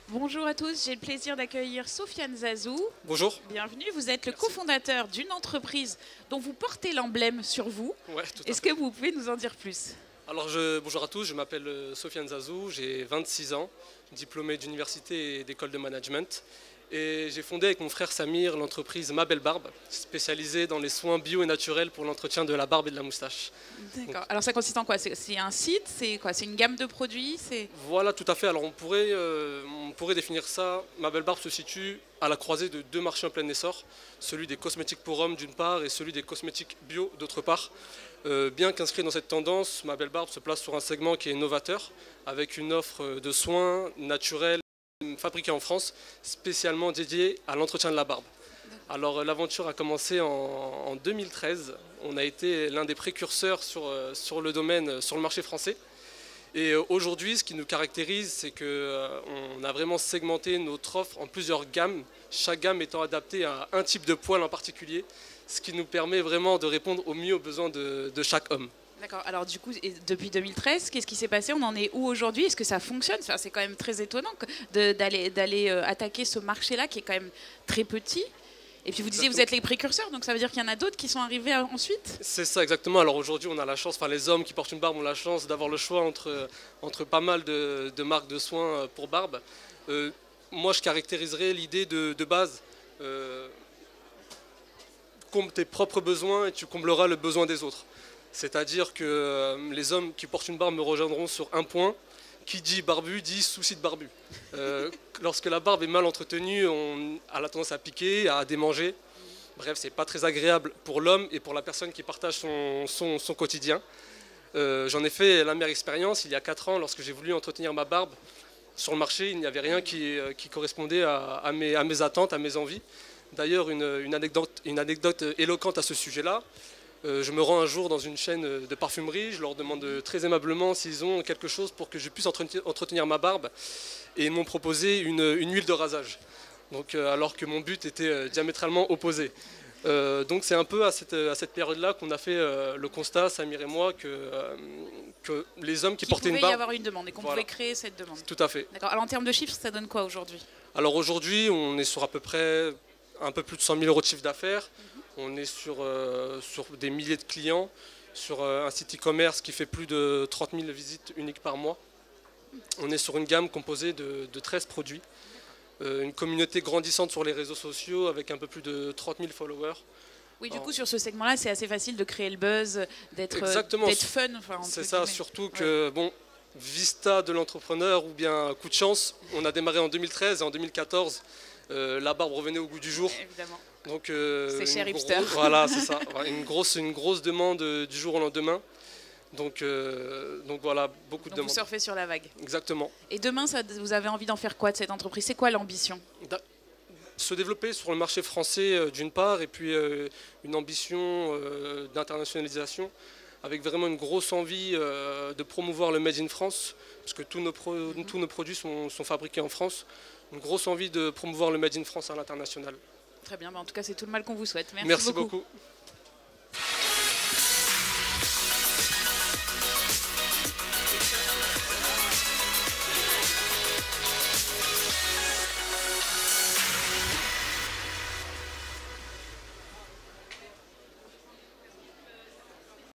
Bonjour à tous, j'ai le plaisir d'accueillir Sofiane Zazou. Bonjour. Bienvenue, vous êtes le Merci. cofondateur d'une entreprise dont vous portez l'emblème sur vous. Ouais, tout à Est-ce fait. que vous pouvez nous en dire plus? Alors, bonjour à tous, je m'appelle Sofiane Zazou, j'ai 26 ans, diplômé d'université et d'école de management. Et j'ai fondé avec mon frère Samir l'entreprise Ma Belle Barbe, spécialisée dans les soins bio et naturels pour l'entretien de la barbe et de la moustache. D'accord. Alors ça consiste en quoi? C'est un site? C'est quoi? C'est une gamme de produits? Voilà, tout à fait. Alors, on pourrait définir ça. Ma Belle Barbe se situe à la croisée de deux marchés en plein essor, celui des cosmétiques pour hommes d'une part et celui des cosmétiques bio d'autre part. Bien qu'inscrit dans cette tendance, Ma Belle Barbe se place sur un segment qui est novateur, avec une offre de soins naturels fabriqués en France, spécialement dédiée à l'entretien de la barbe. Alors l'aventure a commencé en 2013. On a été l'un des précurseurs sur le domaine, sur le marché français. Et aujourd'hui, ce qui nous caractérise, c'est qu'on a vraiment segmenté notre offre en plusieurs gammes, chaque gamme étant adaptée à un type de poil en particulier, ce qui nous permet vraiment de répondre au mieux aux besoins de chaque homme. D'accord. Alors du coup, depuis 2013, qu'est-ce qui s'est passé? On en est où aujourd'hui? Est-ce que ça fonctionne? Enfin, c'est quand même très étonnant d'aller attaquer ce marché-là qui est quand même très petit. Et puis vous disiez, vous êtes les précurseurs, donc ça veut dire qu'il y en a d'autres qui sont arrivés ensuite? C'est ça exactement. Alors aujourd'hui, on a la chance, enfin les hommes qui portent une barbe ont la chance d'avoir le choix entre pas mal de marques de soins pour barbe. Moi, je caractériserais l'idée de base. Comble tes propres besoins et tu combleras le besoin des autres. C'est-à-dire que les hommes qui portent une barbe me rejoindront sur un point. Qui dit barbu dit souci de barbu. Lorsque la barbe est mal entretenue, on a la tendance à piquer, à démanger. Bref, c'est pas très agréable pour l'homme et pour la personne qui partage son quotidien. J'en ai fait l'amère expérience il y a 4 ans lorsque j'ai voulu entretenir ma barbe. Sur le marché, il n'y avait rien qui correspondait à mes attentes, à mes envies. D'ailleurs, une anecdote éloquente à ce sujet-là. Je me rends un jour dans une chaîne de parfumerie, je leur demande très aimablement s'ils ont quelque chose pour que je puisse entretenir ma barbe et ils m'ont proposé une huile de rasage. Donc, alors que mon but était diamétralement opposé. Donc c'est un peu à cette période-là qu'on a fait le constat, Samir et moi, que les hommes qui portaient une barbe... Il pouvait y avoir une demande et qu'on pouvait créer cette demande. Tout à fait. D'accord. Alors en termes de chiffres, ça donne quoi aujourd'hui? Alors aujourd'hui, on est sur à peu près un peu plus de 100 000 euros de chiffre d'affaires. On est sur des milliers de clients, sur un site e-commerce qui fait plus de 30 000 visites uniques par mois. On est sur une gamme composée de 13 produits, une communauté grandissante sur les réseaux sociaux avec un peu plus de 30 000 followers. Oui, du coup, sur ce segment-là, c'est assez facile de créer le buzz, d'être fun. Enfin, c'est ça, surtout que, bon, vista de l'entrepreneur ou bien coup de chance, on a démarré en 2013 et en 2014, la barbe revenait au goût du jour. Évidemment. Donc, c'est cher hipster. Voilà, c'est ça. Une grosse demande du jour au lendemain. Donc voilà, beaucoup de demandes. Vous surfez sur la vague. Exactement. Et demain, vous avez envie d'en faire quoi de cette entreprise? C'est quoi l'ambition? Se développer sur le marché français d'une part, et puis une ambition d'internationalisation, avec vraiment une grosse envie de promouvoir le Made in France, parce que tous nos produits sont fabriqués en France. Une grosse envie de promouvoir le Made in France à l'international. Très bien, en tout cas c'est tout le mal qu'on vous souhaite. Merci beaucoup.